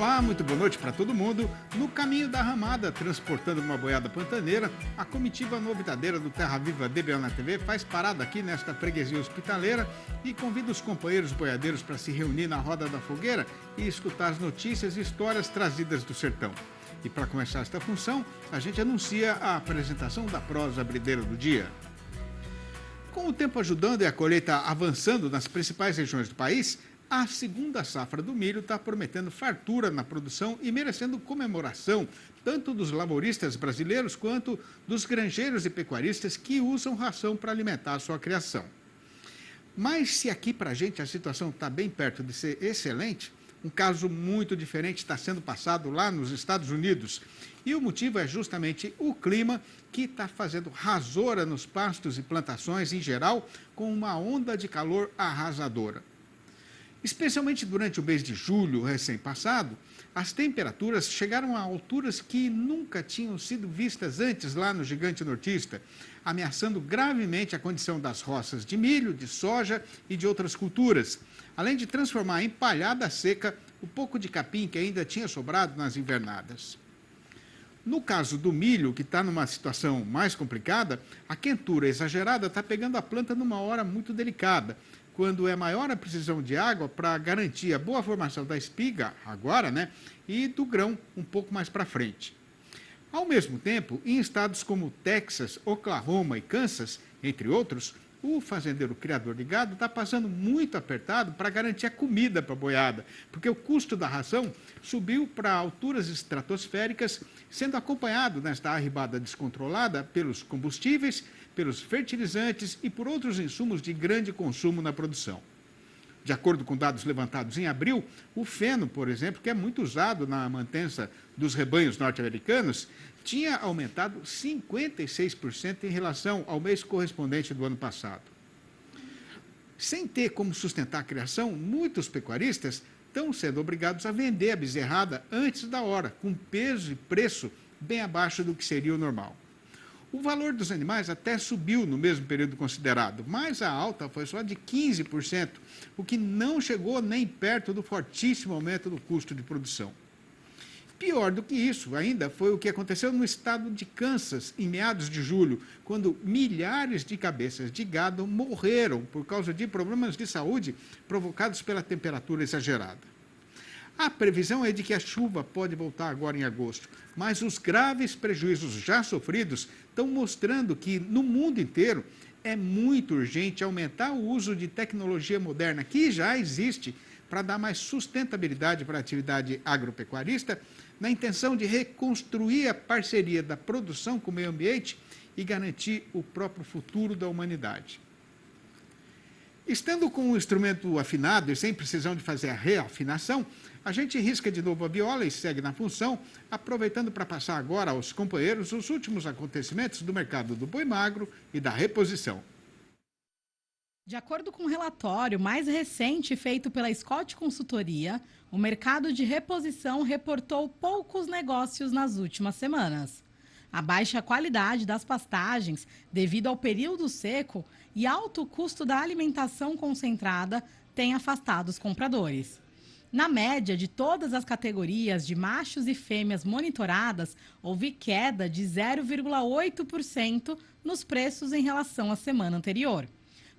Olá, muito boa noite para todo mundo. No caminho da ramada, transportando uma boiada pantaneira, a comitiva novidadeira do Terra Viva DBO na TV faz parada aqui nesta freguesia hospitaleira e convida os companheiros boiadeiros para se reunir na roda da fogueira e escutar as notícias e histórias trazidas do sertão. E para começar esta função, a gente anuncia a apresentação da prosa brideira do dia. Com o tempo ajudando e a colheita avançando nas principais regiões do país, a segunda safra do milho está prometendo fartura na produção e merecendo comemoração, tanto dos lavouristas brasileiros quanto dos granjeiros e pecuaristas que usam ração para alimentar a sua criação. Mas se aqui para a gente a situação está bem perto de ser excelente, um caso muito diferente está sendo passado lá nos Estados Unidos. E o motivo é justamente o clima que está fazendo rasoura nos pastos e plantações em geral, com uma onda de calor arrasadora. Especialmente durante o mês de julho recém-passado, as temperaturas chegaram a alturas que nunca tinham sido vistas antes lá no Gigante Nortista, ameaçando gravemente a condição das roças de milho, de soja e de outras culturas, além de transformar em palhada seca o pouco de capim que ainda tinha sobrado nas invernadas. No caso do milho, que está numa situação mais complicada, a quentura exagerada está pegando a planta numa hora muito delicada, quando é maior a precisão de água para garantir a boa formação da espiga, agora, e do grão um pouco mais para frente. Ao mesmo tempo, em estados como Texas, Oklahoma e Kansas, entre outros, o fazendeiro criador de gado está passando muito apertado para garantir a comida para a boiada, porque o custo da ração subiu para alturas estratosféricas, sendo acompanhado nesta arribada descontrolada pelos combustíveis, pelos fertilizantes e por outros insumos de grande consumo na produção. De acordo com dados levantados em abril, o feno, por exemplo, que é muito usado na mantença dos rebanhos norte-americanos, tinha aumentado 56% em relação ao mês correspondente do ano passado. Sem ter como sustentar a criação, muitos pecuaristas estão sendo obrigados a vender a bezerrada antes da hora, com peso e preço bem abaixo do que seria o normal. O valor dos animais até subiu no mesmo período considerado, mas a alta foi só de 15%, o que não chegou nem perto do fortíssimo aumento do custo de produção. Pior do que isso ainda foi o que aconteceu no estado de Kansas, em meados de julho, quando milhares de cabeças de gado morreram por causa de problemas de saúde provocados pela temperatura exagerada. A previsão é de que a chuva pode voltar agora em agosto, mas os graves prejuízos já sofridos estão mostrando que, no mundo inteiro, é muito urgente aumentar o uso de tecnologia moderna que já existe para dar mais sustentabilidade para a atividade agropecuarista, na intenção de reconstruir a parceria da produção com o meio ambiente e garantir o próprio futuro da humanidade. Estando com o instrumento afinado e sem precisão de fazer a reafinação, a gente risca de novo a viola e segue na função, aproveitando para passar agora aos companheiros os últimos acontecimentos do mercado do boi magro e da reposição. De acordo com um relatório mais recente feito pela Scott Consultoria, o mercado de reposição reportou poucos negócios nas últimas semanas. A baixa qualidade das pastagens, devido ao período seco e alto custo da alimentação concentrada, tem afastado os compradores. Na média de todas as categorias de machos e fêmeas monitoradas, houve queda de 0,8% nos preços em relação à semana anterior.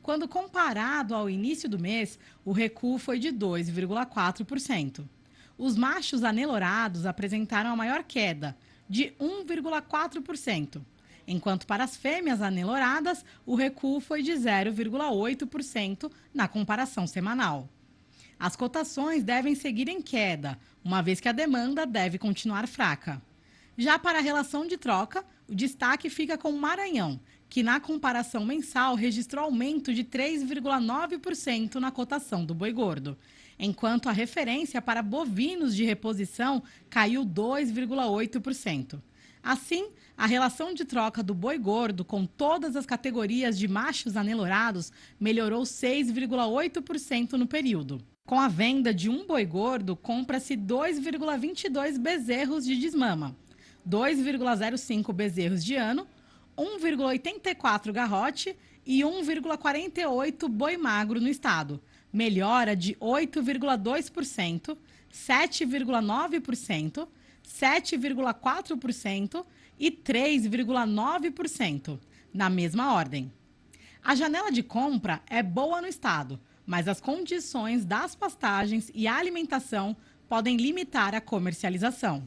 Quando comparado ao início do mês, o recuo foi de 2,4%. Os machos anelorados apresentaram a maior queda, de 1,4%, enquanto para as fêmeas aneloradas, o recuo foi de 0,8% na comparação semanal. As cotações devem seguir em queda, uma vez que a demanda deve continuar fraca. Já para a relação de troca, o destaque fica com o Maranhão, que na comparação mensal registrou aumento de 3,9% na cotação do boi gordo, enquanto a referência para bovinos de reposição caiu 2,8%. Assim, a relação de troca do boi gordo com todas as categorias de machos anelorados melhorou 6,8% no período. Com a venda de um boi gordo, compra-se 2,22 bezerros de desmama, 2,05 bezerros de ano, 1,84 garrote e 1,48 boi magro no estado, melhora de 8,2%, 7,9%, 7,4% e 3,9%, na mesma ordem. A janela de compra é boa no estado, mas as condições das pastagens e a alimentação podem limitar a comercialização.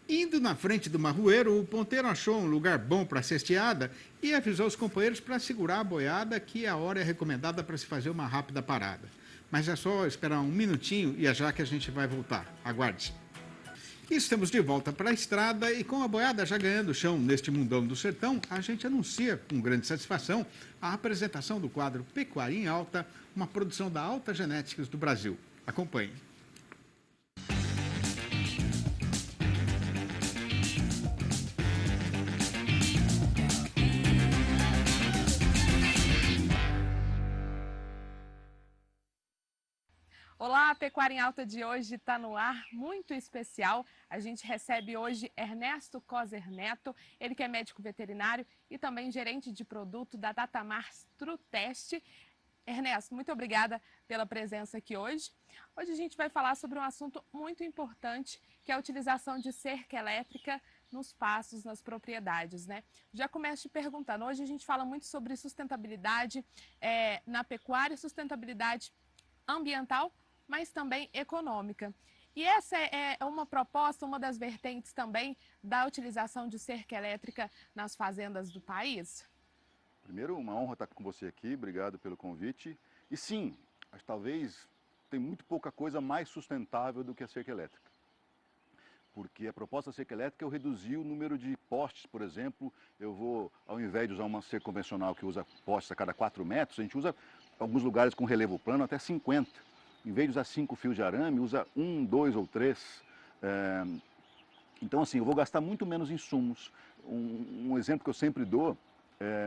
Indo na frente do marroeiro, o ponteiro achou um lugar bom para a cesteada e avisou os companheiros para segurar a boiada, que a hora é recomendada para se fazer uma rápida parada. Mas é só esperar um minutinho e é já que a gente vai voltar. Aguarde-se. Estamos de volta para a estrada e com a boiada já ganhando chão neste mundão do sertão, a gente anuncia com grande satisfação a apresentação do quadro Pecuária em Alta, uma produção da Alta Genéticas do Brasil. Acompanhe. Olá, a Pecuária em Alta de hoje está no ar, muito especial. A gente recebe hoje Ernesto Coser Neto, ele que é médico veterinário e também gerente de produto da Datamars Trutest. Ernesto, muito obrigada pela presença aqui hoje. Hoje a gente vai falar sobre um assunto muito importante, que é a utilização de cerca elétrica nos pastos, nas propriedades, né? Já começo te perguntando, hoje a gente fala muito sobre sustentabilidade na pecuária, sustentabilidade ambiental, mas também econômica. E essa é uma proposta, uma das vertentes também da utilização de cerca elétrica nas fazendas do país? Primeiro, uma honra estar com você aqui, obrigado pelo convite. E sim, talvez tem muito pouca coisa mais sustentável do que a cerca elétrica. Porque a proposta da cerca elétrica é eu reduzir o número de postes, por exemplo, eu vou, ao invés de usar uma cerca convencional que usa postes a cada 4 metros, a gente usa alguns lugares com relevo plano até 50. Em vez de usar 5 fios de arame, usa 1, 2 ou 3. Então, assim, eu vou gastar muito menos insumos. Um exemplo que eu sempre dou,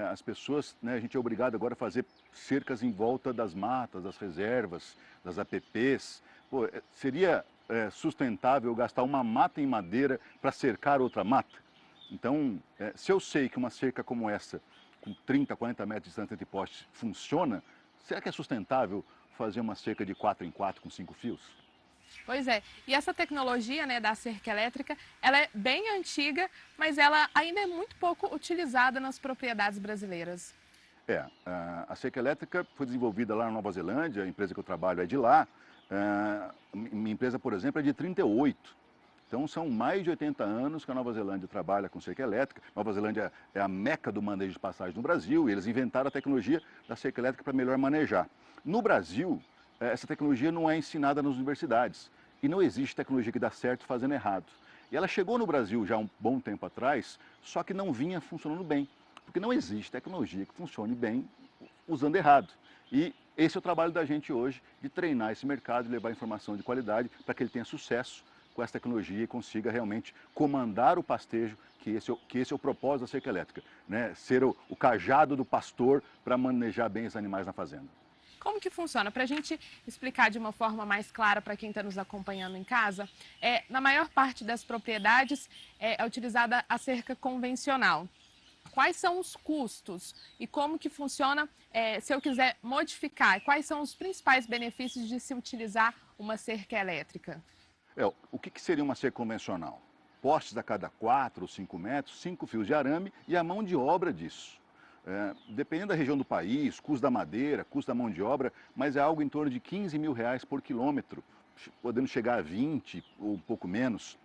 as pessoas, né, a gente é obrigado agora a fazer cercas em volta das matas, das reservas, das APPs. Pô, seria sustentável gastar uma mata em madeira para cercar outra mata? Então, se eu sei que uma cerca como essa, com 30, 40 metros de distância entre postes, funciona, será que é sustentável fazer uma cerca de 4 em 4 com 5 fios? Pois é, e essa tecnologia, né, da cerca elétrica, ela é bem antiga, mas ela ainda é muito pouco utilizada nas propriedades brasileiras. A cerca elétrica foi desenvolvida lá na Nova Zelândia, a empresa que eu trabalho é de lá. Minha empresa, por exemplo, é de 38. Então são mais de 80 anos que a Nova Zelândia trabalha com cerca elétrica. Nova Zelândia é a meca do manejo de passagem no Brasil e eles inventaram a tecnologia da cerca elétrica para melhor manejar. No Brasil, essa tecnologia não é ensinada nas universidades e não existe tecnologia que dá certo fazendo errado. E ela chegou no Brasil já há um bom tempo atrás, só que não vinha funcionando bem, porque não existe tecnologia que funcione bem usando errado. E esse é o trabalho da gente hoje, de treinar esse mercado e levar informação de qualidade para que ele tenha sucesso com essa tecnologia e consiga realmente comandar o pastejo, que esse é o propósito da cerca elétrica, né? Ser o cajado do pastor para manejar bem os animais na fazenda. Como que funciona? Para a gente explicar de uma forma mais clara para quem está nos acompanhando em casa, na maior parte das propriedades é utilizada a cerca convencional. Quais são os custos e como que funciona se eu quiser modificar? Quais são os principais benefícios de se utilizar uma cerca elétrica? O que seria uma cerca convencional? Postes a cada 4 ou 5 metros, 5 fios de arame e a mão de obra disso. Dependendo da região do país, custo da madeira, custo da mão de obra, mas é algo em torno de R$15 mil por quilômetro, podendo chegar a 20 ou um pouco menos.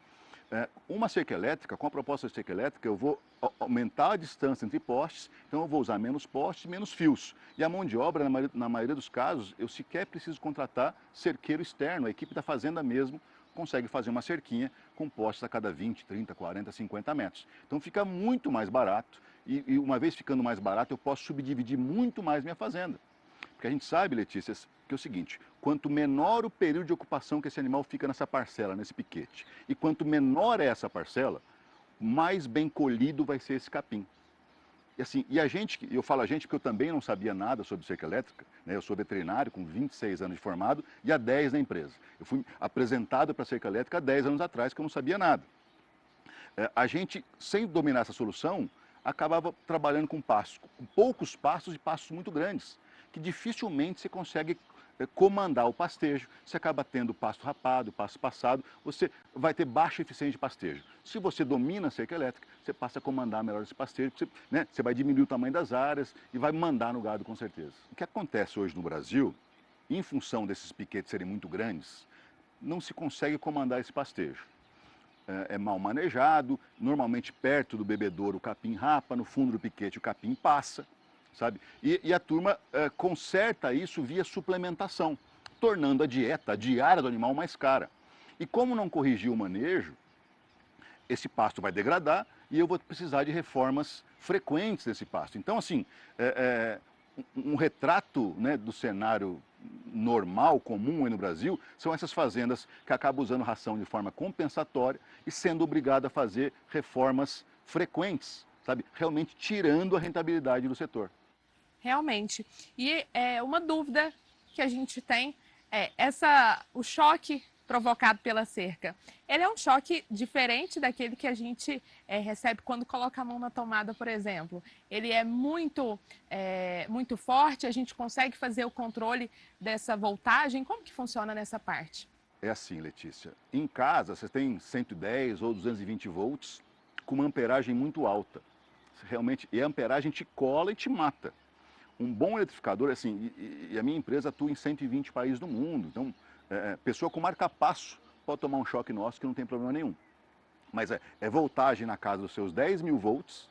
Uma cerca elétrica, com a proposta de cerca elétrica, eu vou aumentar a distância entre postes, então eu vou usar menos postes e menos fios. E a mão de obra, na maioria dos casos, eu sequer preciso contratar cerqueiro externo, a equipe da fazenda mesmo consegue fazer uma cerquinha com postes a cada 20, 30, 40, 50 metros. Então fica muito mais barato e uma vez ficando mais barato eu posso subdividir muito mais minha fazenda. Porque a gente sabe, Letícia, que é o seguinte, quanto menor o período de ocupação que esse animal fica nessa parcela, nesse piquete, e quanto menor é essa parcela, mais bem colhido vai ser esse capim. E assim, eu falo a gente porque eu também não sabia nada sobre cerca elétrica, né? Eu sou veterinário com 26 anos de formado e há 10 na empresa. Eu fui apresentado para a cerca elétrica há 10 anos atrás, que eu não sabia nada. A gente, sem dominar essa solução, acabava trabalhando com pastos, com poucos pastos e pastos muito grandes, que dificilmente você consegue comandar o pastejo, você acaba tendo pasto rapado, pasto passado, você vai ter baixa eficiência de pastejo. Se você domina a cerca elétrica, você passa a comandar melhor esse pastejo, você vai diminuir o tamanho das áreas e vai mandar no gado com certeza. O que acontece hoje no Brasil, em função desses piquetes serem muito grandes, não se consegue comandar esse pastejo. É mal manejado, normalmente perto do bebedouro o capim rapa, no fundo do piquete o capim passa, sabe? E a turma conserta isso via suplementação, tornando a dieta, a diária do animal mais cara. E como não corrigir o manejo, esse pasto vai degradar e eu vou precisar de reformas frequentes desse pasto. Então, assim, um retrato, né, do cenário normal, comum aí no Brasil, são essas fazendas que acabam usando ração de forma compensatória e sendo obrigada a fazer reformas frequentes, sabe? Realmente tirando a rentabilidade do setor. Realmente. E uma dúvida que a gente tem é o choque provocado pela cerca. Ele é um choque diferente daquele que a gente recebe quando coloca a mão na tomada, por exemplo. Ele é muito forte, a gente consegue fazer o controle dessa voltagem. Como que funciona nessa parte? É assim, Letícia. Em casa, você tem 110 ou 220 volts com uma amperagem muito alta. Realmente, e a amperagem te cola e te mata. Um bom eletrificador, assim, e a minha empresa atua em 120 países do mundo, então, pessoa com marca-passo pode tomar um choque nosso que não tem problema nenhum. Mas é voltagem na casa dos seus 10.000 volts,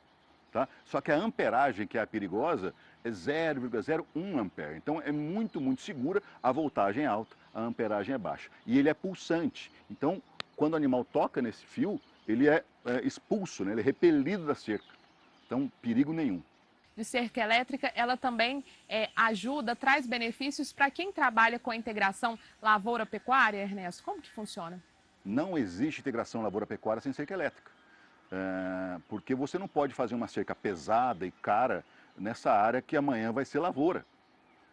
tá? Só que a amperagem, que é a perigosa, é 0,01 ampere. Então é muito, muito segura, a voltagem é alta, a amperagem é baixa. E ele é pulsante, então quando o animal toca nesse fio, ele é expulso, né? Ele é repelido da cerca. Então, perigo nenhum. De cerca elétrica, ela também ajuda, traz benefícios para quem trabalha com a integração lavoura-pecuária, Ernesto? Como que funciona? Não existe integração lavoura-pecuária sem cerca elétrica, porque você não pode fazer uma cerca pesada e cara nessa área que amanhã vai ser lavoura.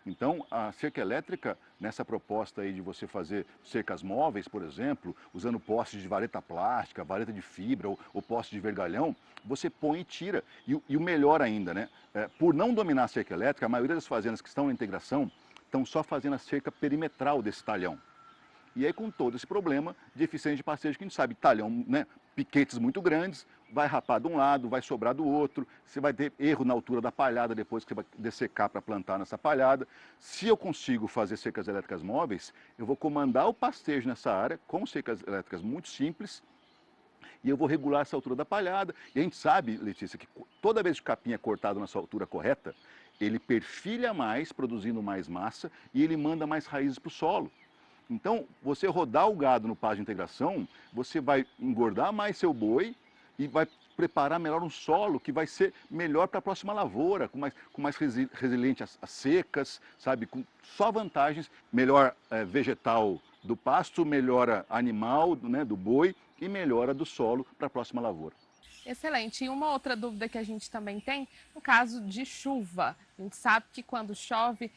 Então, a cerca elétrica, nessa proposta aí de você fazer cercas móveis, por exemplo, usando postes de vareta plástica, vareta de fibra ou postes de vergalhão, você põe e tira. E o melhor ainda, né? Por não dominar a cerca elétrica, a maioria das fazendas que estão na integração estão só fazendo a cerca perimetral desse talhão. E aí, com todo esse problema de eficiência de pastejo, que a gente sabe, talhão, né, piquetes muito grandes, vai rapar de um lado, vai sobrar do outro, você vai ter erro na altura da palhada depois que você vai dessecar para plantar nessa palhada. Se eu consigo fazer cercas elétricas móveis, eu vou comandar o pastejo nessa área com cercas elétricas muito simples e eu vou regular essa altura da palhada. E a gente sabe, Letícia, que toda vez que o capim é cortado na sua altura correta, ele perfilha mais, produzindo mais massa e ele manda mais raízes para o solo. Então, você rodar o gado no pasto de integração, você vai engordar mais seu boi e vai preparar melhor um solo que vai ser melhor para a próxima lavoura, com mais resiliente às secas, sabe? Com só vantagens, melhor vegetal do pasto, melhora animal, né, do boi e melhora do solo para a próxima lavoura. Excelente. E uma outra dúvida que a gente também tem, no caso de chuva. A gente sabe que quando chove,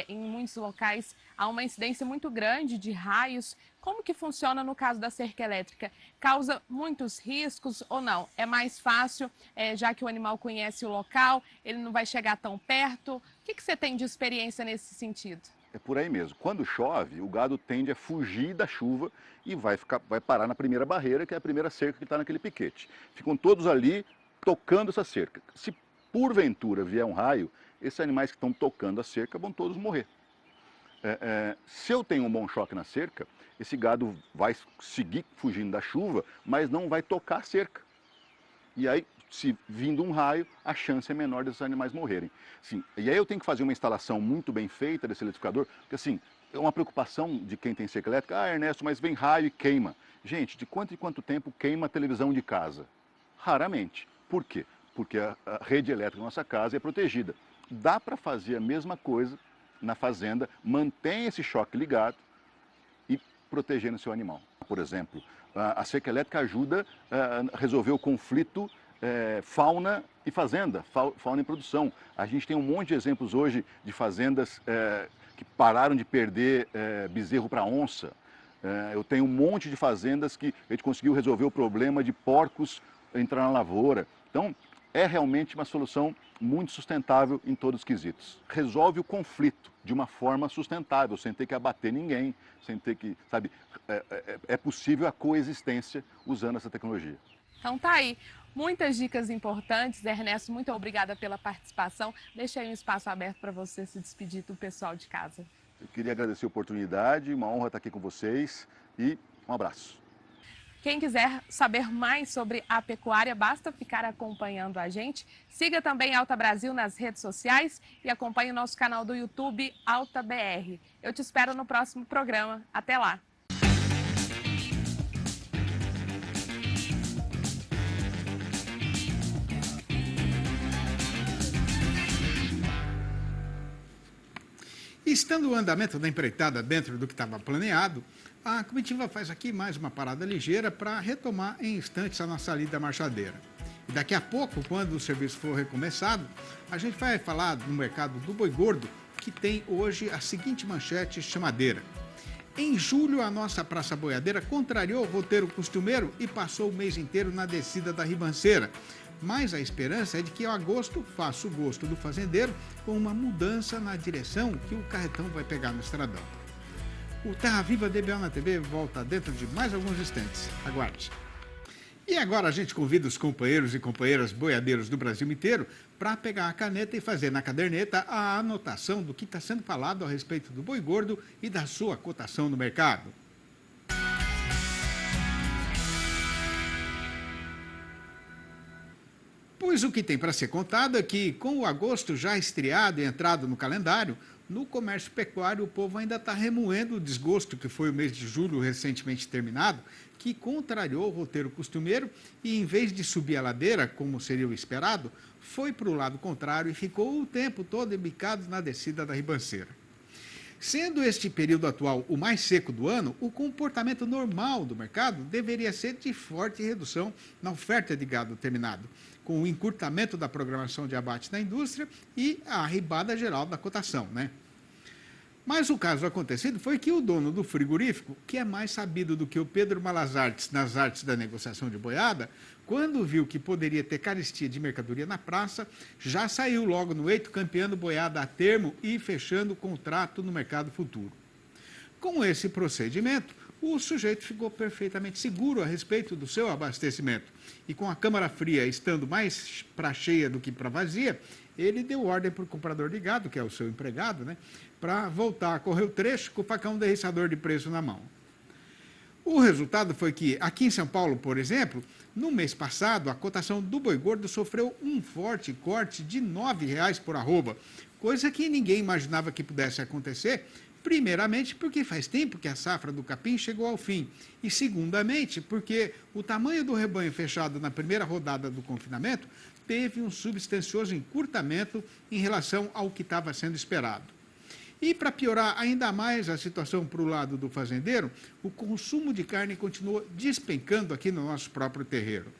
em muitos locais, há uma incidência muito grande de raios. Como que funciona no caso da cerca elétrica? Causa muitos riscos ou não? É mais fácil, já que o animal conhece o local, ele não vai chegar tão perto? O que você tem de experiência nesse sentido? É por aí mesmo. Quando chove, o gado tende a fugir da chuva e vai parar na primeira barreira, que é a primeira cerca que está naquele piquete. Ficam todos ali tocando essa cerca. Se porventura vier um raio, esses animais que estão tocando a cerca vão todos morrer. Se eu tenho um bom choque na cerca, esse gado vai seguir fugindo da chuva, mas não vai tocar a cerca. E aí, se vindo um raio, a chance é menor desses animais morrerem. Sim, e aí eu tenho que fazer uma instalação muito bem feita desse eletrificador, porque assim, é uma preocupação de quem tem cerca elétrica, Ernesto, mas vem raio e queima. Gente, de quanto em quanto tempo queima a televisão de casa? Raramente. Por quê? Porque a rede elétrica da nossa casa é protegida. Dá para fazer a mesma coisa na fazenda, mantém esse choque ligado e protegendo o seu animal. Por exemplo, a cerca elétrica ajuda a resolver o conflito fauna e fazenda, fauna e produção. A gente tem um monte de exemplos hoje de fazendas que pararam de perder bezerro para onça. Eu tenho um monte de fazendas que a gente conseguiu resolver o problema de porcos entrar na lavoura. Então, é realmente uma solução muito sustentável em todos os quesitos. Resolve o conflito de uma forma sustentável, sem ter que abater ninguém, sem ter que, sabe, é possível a coexistência usando essa tecnologia. Então tá aí, muitas dicas importantes. Ernesto, muito obrigada pela participação. Deixa aí um espaço aberto para você se despedir do pessoal de casa. Eu queria agradecer a oportunidade, uma honra estar aqui com vocês e um abraço. Quem quiser saber mais sobre a pecuária, basta ficar acompanhando a gente. Siga também Alta Brasil nas redes sociais e acompanhe o nosso canal do YouTube Alta BR. Eu te espero no próximo programa. Até lá! Estando o andamento da empreitada dentro do que estava planeado, a comitiva faz aqui mais uma parada ligeira para retomar em instantes a nossa lida marchadeira. E daqui a pouco, quando o serviço for recomeçado, a gente vai falar do mercado do boi gordo, que tem hoje a seguinte manchete chamadeira. Em julho, a nossa praça boiadeira contrariou o roteiro costumeiro e passou o mês inteiro na descida da ribanceira. Mas a esperança é de que agosto faça o gosto do fazendeiro com uma mudança na direção que o carretão vai pegar no estradão. O Terra Viva DBO na TV volta dentro de mais alguns instantes. Aguarde. E agora a gente convida os companheiros e companheiras boiadeiros do Brasil inteiro para pegar a caneta e fazer na caderneta a anotação do que está sendo falado a respeito do boi gordo e da sua cotação no mercado. Pois o que tem para ser contado é que, com o agosto já estreado e entrado no calendário, no comércio pecuário o povo ainda está remoendo o desgosto que foi o mês de julho recentemente terminado, que contrariou o roteiro costumeiro e, em vez de subir a ladeira, como seria o esperado, foi para o lado contrário e ficou o tempo todo embicado na descida da ribanceira. Sendo este período atual o mais seco do ano, o comportamento normal do mercado deveria ser de forte redução na oferta de gado terminado, com o encurtamento da programação de abate na indústria e a arribada geral da cotação, né? Mas o caso acontecido foi que o dono do frigorífico, que é mais sabido do que o Pedro Malazartes nas artes da negociação de boiada, quando viu que poderia ter carestia de mercadoria na praça, já saiu logo no eito campeando boiada a termo e fechando o contrato no mercado futuro. Com esse procedimento, o sujeito ficou perfeitamente seguro a respeito do seu abastecimento. E com a câmara fria estando mais para cheia do que para vazia, ele deu ordem para o comprador de gado, que é o seu empregado, né, para voltar a correr o trecho com o facão derriçador de preço na mão. O resultado foi que, aqui em São Paulo, por exemplo, no mês passado, a cotação do boi gordo sofreu um forte corte de R$ 9,00 por arroba, coisa que ninguém imaginava que pudesse acontecer, primeiramente porque faz tempo que a safra do capim chegou ao fim, e segundamente porque o tamanho do rebanho fechado na primeira rodada do confinamento teve um substancioso encurtamento em relação ao que estava sendo esperado. E para piorar ainda mais a situação para o lado do fazendeiro, o consumo de carne continuou despencando aqui no nosso próprio terreiro.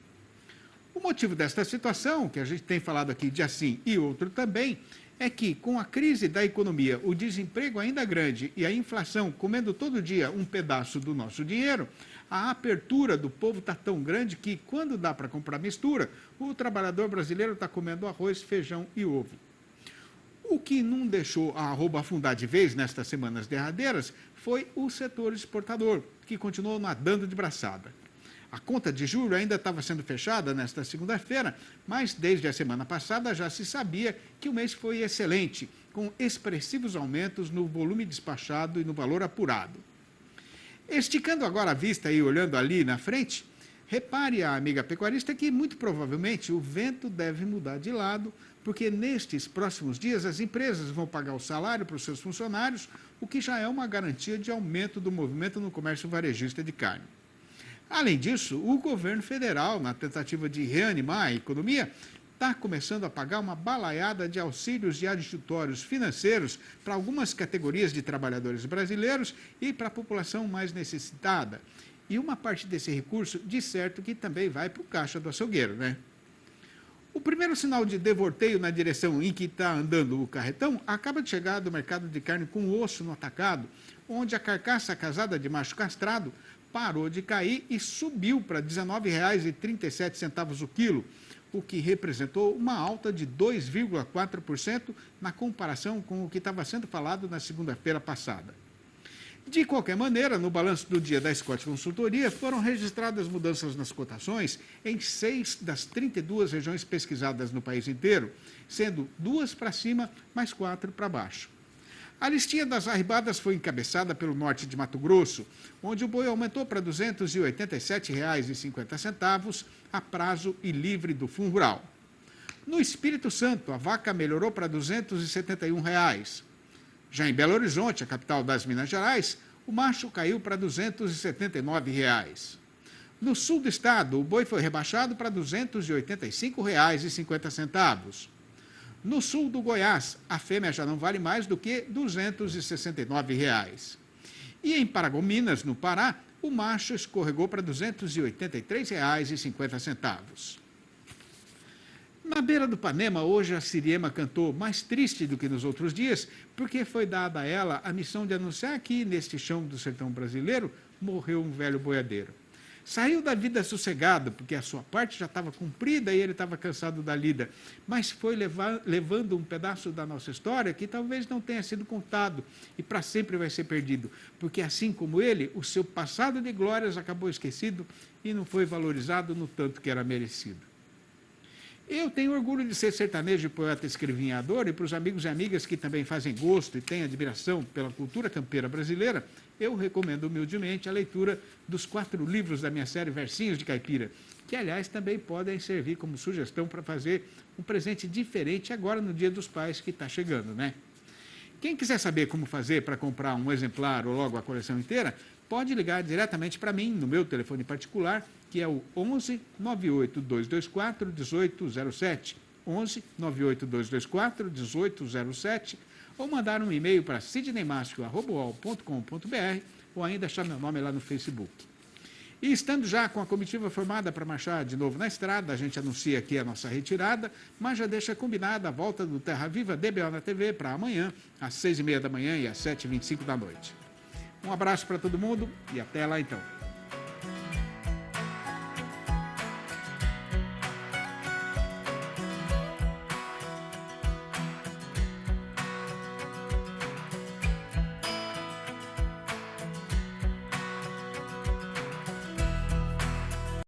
O motivo desta situação, que a gente tem falado aqui de assim e outro também, é que com a crise da economia, o desemprego ainda grande e a inflação comendo todo dia um pedaço do nosso dinheiro, a apertura do povo está tão grande que, quando dá para comprar mistura, o trabalhador brasileiro está comendo arroz, feijão e ovo. O que não deixou a arroba afundar de vez nestas semanas derradeiras foi o setor exportador, que continuou nadando de braçada. A conta de julho ainda estava sendo fechada nesta segunda-feira, mas desde a semana passada já se sabia que o mês foi excelente, com expressivos aumentos no volume despachado e no valor apurado. Esticando agora a vista e olhando ali na frente, repare a amiga pecuarista que muito provavelmente o vento deve mudar de lado, porque nestes próximos dias as empresas vão pagar o salário para os seus funcionários, o que já é uma garantia de aumento do movimento no comércio varejista de carne. Além disso, o governo federal, na tentativa de reanimar a economia, está começando a pagar uma balaiada de auxílios e adjutórios financeiros para algumas categorias de trabalhadores brasileiros e para a população mais necessitada. E uma parte desse recurso, de certo, que também vai para o caixa do açougueiro, né? O primeiro sinal de devorteio na direção em que está andando o carretão acaba de chegar do mercado de carne com osso no atacado, onde a carcaça casada de macho castrado parou de cair e subiu para R$ 19,37 o quilo, o que representou uma alta de 2,4% na comparação com o que estava sendo falado na segunda-feira passada. De qualquer maneira, no balanço do dia da Scott Consultoria, foram registradas mudanças nas cotações em 6 das 32 regiões pesquisadas no país inteiro, sendo 2 para cima, mais 4 para baixo. A listinha das arribadas foi encabeçada pelo norte de Mato Grosso, onde o boi aumentou para R$ 287,50 a prazo e livre do Fundo Rural. No Espírito Santo, a vaca melhorou para R$ 271. Já em Belo Horizonte, a capital das Minas Gerais, o macho caiu para R$ 279. No sul do estado, o boi foi rebaixado para R$ 285,50. No sul do Goiás, a fêmea já não vale mais do que R$ 269. E em Paragominas, no Pará, o macho escorregou para R$ 283,50. Na beira do Panema, hoje a Siriema cantou mais triste do que nos outros dias, porque foi dada a ela a missão de anunciar que, neste chão do sertão brasileiro, morreu um velho boiadeiro. Saiu da vida sossegado, porque a sua parte já estava cumprida e ele estava cansado da lida, mas foi levando um pedaço da nossa história que talvez não tenha sido contado e para sempre vai ser perdido, porque assim como ele, o seu passado de glórias acabou esquecido e não foi valorizado no tanto que era merecido. Eu tenho orgulho de ser sertanejo, poeta, escrevinhador, e para os amigos e amigas que também fazem gosto e têm admiração pela cultura campeira brasileira, eu recomendo humildemente a leitura dos 4 livros da minha série Versinhos de Caipira, que, aliás, também podem servir como sugestão para fazer um presente diferente agora no Dia dos Pais que está chegando, né? Quem quiser saber como fazer para comprar um exemplar ou logo a coleção inteira, pode ligar diretamente para mim, no meu telefone particular, que é o 11 98224 1807, 11 98224 1807, ou mandar um e-mail para sidneymascio@uol.com.br ou ainda achar meu nome lá no Facebook. E estando já com a comitiva formada para marchar de novo na estrada, a gente anuncia aqui a nossa retirada, mas já deixa combinada a volta do Terra Viva DBO na TV para amanhã, às 6h30 da manhã e às 7h25 da noite. Um abraço para todo mundo e até lá então.